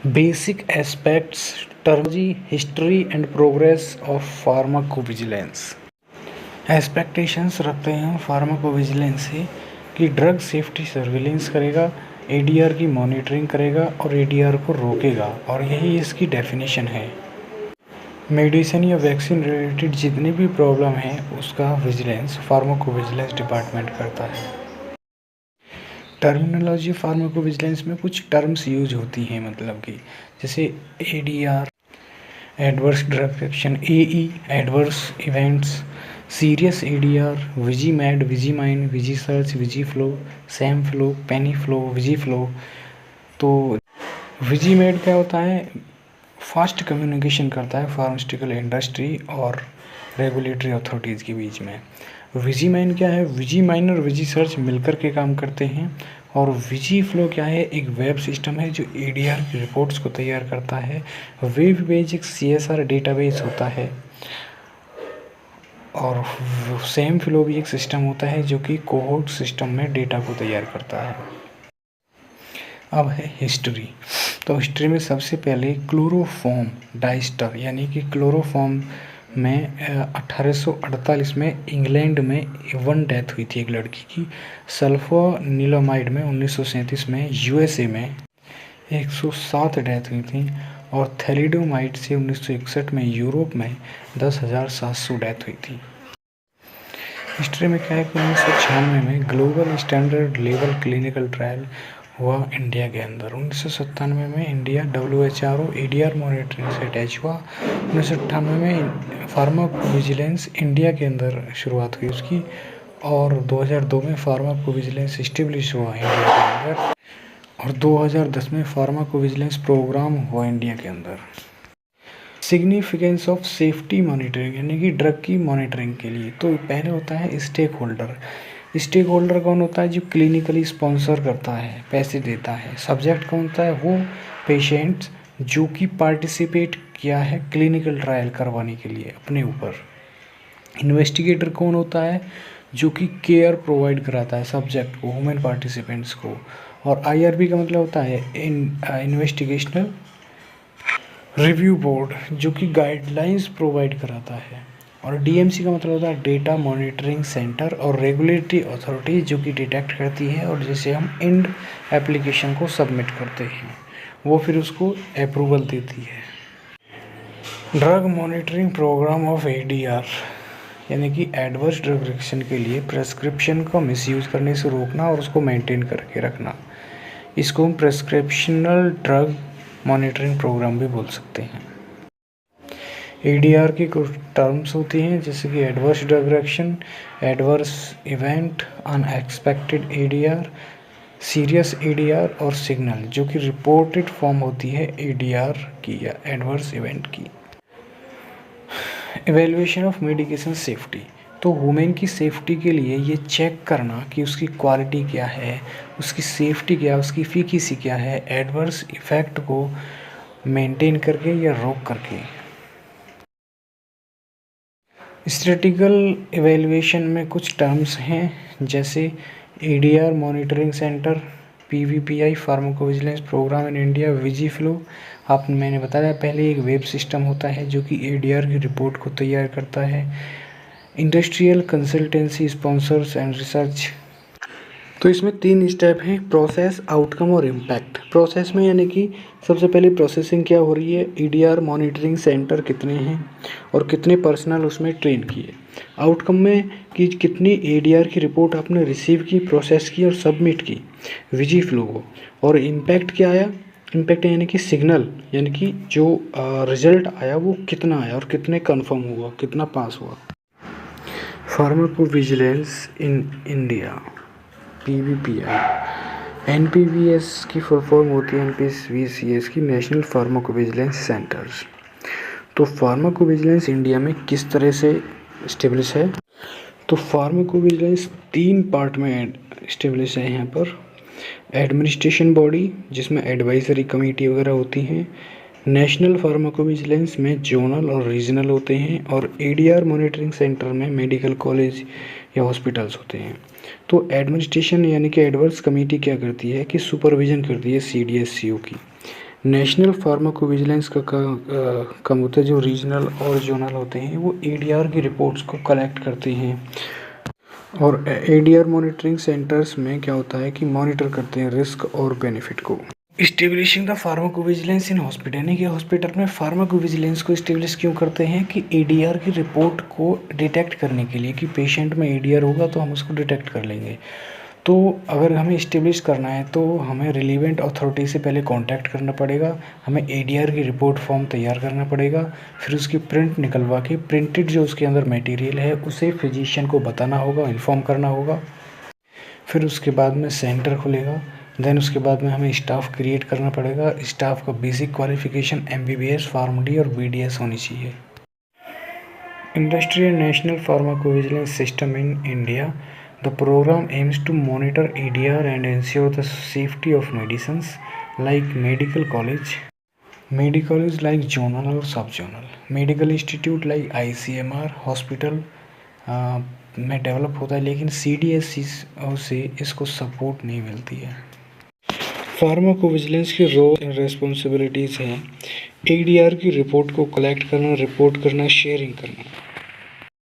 Basic aspects terminology history and progress of pharmacovigilance. Expectations रखते हैं pharmacovigilance से कि ड्रग सेफ्टी सर्विलेंस करेगा, एडीआर की मॉनिटरिंग करेगा और एडीआर को रोकेगा, और यही इसकी डेफिनेशन है। मेडिसिन या वैक्सीन रिलेटेड जितनी भी प्रॉब्लम है उसका विजिलेंस फार्माकोविजिलेंस डिपार्टमेंट करता है। टर्मिनोलॉजी फार्माकोविजिलेंस में कुछ टर्म्स यूज होती हैं, मतलब कि जैसे एडीआर, एडवर्स ड्रग रिएक्शन, एई, एडवर्स इवेंट्स, सीरियस एडीआर, विजीमैड, विजीमाइन, विजीसर्च, विजीफ्लो, सैमफ्लो, पेनीफ्लो, विजीफ्लो। तो विजीमैड क्या होता है? फास्ट कम्युनिकेशन करता है फार्मास्यूटिकल इंडस्ट्री और रेगुलेटरी अथॉरिटीज़ के बीच में। विजीमाइन क्या है? विजीमाइन और विजीसर्च मिलकर के काम करते हैं। और विजीफ्लो क्या है? एक वेब सिस्टम है जो एडीआर की रिपोर्ट्स को तैयार करता है। वेब पेज एक सीएसआर डेटाबेस होता है। और सैमफ्लो भी एक सिस्टम होता है जो कि कोहोर्ट सिस्टम में डेटा को तैयार करता है। अब है हिस्ट्री। तो हिस्ट्री में सबसे पहले क्लोरोफॉर्म डाइस्टर यानी कि क्लोरोफॉर्म में 1848 में इंग्लैंड में 1 डेथ हुई थी एक लड़की की। सल्फोनिलमाइड में 1937 में यूएसए में 107 डेथ हुई थी। और थैलिडोमाइड से 1961 में यूरोप में 10,700 डेथ हुई थी। हिस्ट्री में क्या है कि 1996 में global standard level clinical trial हुआ इंडिया के अंदर। 1997 में इंडिया WHO एडीआर मॉनिटरिंग से अटैच हुआ। 1998 में फार्माकोविजिलेंस इंडिया के अंदर शुरुआत हुई उसकी। और 2002 में फार्माकोविजिलेंस इस्टेब्लिश हुआ इंडिया के अंदर। और 2010 में फार्माकोविजिलेंस प्रोग्राम हुआ इंडिया के अंदर। सिग्निफिकेंस ऑफ सेफ्टी मॉनिटरिंग यानी कि ड्रग की मॉनिटरिंग के लिए, तो पहले होता है स्टेक होल्डर। स्टेक होल्डर कौन होता है? जो क्लिनिकली स्पॉन्सर करता है, पैसे देता है। सब्जेक्ट कौन होता है? वो पेशेंट्स जो कि पार्टिसिपेट किया है क्लिनिकल ट्रायल करवाने के लिए अपने ऊपर। इन्वेस्टिगेटर कौन होता है? जो कि केयर प्रोवाइड कराता है सब्जेक्ट को, ह्यूमन पार्टिसिपेंट्स को। और आईआरबी का मतलब होता है इन्वेस्टिगेशनल रिव्यू बोर्ड, जो कि गाइडलाइंस प्रोवाइड कराता है। और डीएमसी का मतलब होता है डेटा मॉनिटरिंग सेंटर और रेगुलेटरी अथॉरिटी, जो कि डिटेक्ट करती है और जिसे हम एंड एप्लीकेशन को सबमिट करते हैं, वो फिर उसको अप्रूवल देती है। Drug monitoring programme of ADR यानी कि एडवर्स ड्रग रिएक्शन के लिए प्रेस्क्रिप्शन का मिसयूज करने से रोकना और उसको मेंटेन करके रखना, इसको हम प्रेस्क्रिप्शनल ड्रग मॉनिटरिंग प्रोग्राम भी बोल सकते हैं। एडीआर की कुछ टर्म्स होती हैं जैसे कि adverse drug reaction, adverse event, unexpected ADR, serious ADR और सिग्नल, जो कि रिपोर्टेड फॉर्म होती है एडीआर की या एडवर्स इवेंट की। इवैल्यूएशन ऑफ मेडिकेशन सेफ्टी, तो वुमेन की सेफ्टी के लिए ये चेक करना कि उसकी क्वालिटी क्या है, उसकी सेफ्टी क्या है, उसकी एफिकेसी क्या है, एडवर्स इफेक्ट को मेंटेन करके या रोक करके। स्टैटिस्टिकल इवैल्यूएशन में कुछ टर्म्स हैं जैसे ADR monitoring centre, PVPI pharmacovigilance programme in India, VigiFlow. मैंने बताया पहले एक वेब सिस्टम होता है जो कि एडीआर की रिपोर्ट को तैयार करता है। Industrial consultancy, sponsors and research. तो इसमें 3 स्टेप हैं: प्रोसेस, आउटकम और इम्पैक्ट। प्रोसेस में यानी कि सबसे पहले प्रोसेसिंग क्या हो रही है, ईडीआर मॉनिटरिंग सेंटर कितने हैं और कितने पर्सनल उसमें ट्रेन किए। आउटकम में कि कितनी एडीआर की रिपोर्ट आपने रिसीव की, प्रोसेस की और सबमिट की विजीफ्लो को। और इम्पैक्ट क्या आया? इम्पैक्ट यानी कि सिग्नल, यानी कि जो रिजल्ट आया वो कितना आया और कितने कन्फर्म हुआ, कितना पास हुआ। Pharmacovigilance in India, PVPI. NPVS की फुल फॉर्म होती है एनपीवीसीएस की, नेशनल फार्माकोविजिलेंस सेंटर्स। तो फार्माकोविजिलेंस इंडिया में किस तरह से इस्टेब्लिश है? तो फार्माकोविजिलेंस 3 पार्ट में इस्टेब्लिश है यहाँ पर। एडमिनिस्ट्रेशन बॉडी जिसमें एडवाइजरी कमेटी वगैरह होती हैं, नेशनल फार्माकोविजिलेंस में जोनल और रीजनल होते हैं, और एडीआर मॉनिटरिंग सेंटर में मेडिकल कॉलेज या हॉस्पिटल्स होते हैं। तो एडमिनिस्ट्रेशन यानी कि एडवर्स कमेटी क्या करती है कि सुपरविज़न करती है सीडीएससीओ की। नेशनल फार्माकोविजिलेंस का काम होता है, जो रीजनल और जोनल होते हैं वो एडीआर की रिपोर्ट्स को कलेक्ट करते हैं। और एडीआर मॉनिटरिंग सेंटर्स में क्या होता है कि मॉनिटर करते हैं रिस्क और बेनिफिट को। Establishing the pharmacovigilance in hospital, यानी कि हॉस्पिटल में फार्माकोविजिलेंस को इस्टेब्लिश क्यों करते हैं कि एडीआर की रिपोर्ट को डिटेक्ट करने के लिए, कि पेशेंट में एडीआर होगा तो हम उसको डिटेक्ट कर लेंगे। तो अगर हमें इस्टेब्लिश करना है तो हमें रिलीवेंट अथॉरिटी से पहले कांटेक्ट करना पड़ेगा, हमें एडीआर की रिपोर्ट फॉर्म तैयार करना पड़ेगा, फिर उसकी प्रिंट निकलवा के प्रिंटेड जो उसके अंदर मटेरियल है उसे फिजिशियन को बताना होगा, इन्फॉर्म करना होगा। फिर उसके बाद में सेंटर खुलेगा, देन उसके बाद में हमें स्टाफ क्रिएट करना पड़ेगा। स्टाफ का बेसिक क्वालिफिकेशन एमबीबीएस, फार्मडी और बीडीएस होनी चाहिए। Industry and national pharmacovigilance system in India, the program aims to monitor ADR and ensure the safety of medicines like medical college like zonal और सब zonal, medical institute like ICMR hospital में develop होता है, लेकिन CDSC से इसको support नहीं मिलती है। फार्माकोविजिलेंस की रोल एंड रेस्पॉन्सिबिलिटीज़ हैं एडीआर की रिपोर्ट को कलेक्ट करना, रिपोर्ट करना, शेयरिंग करना।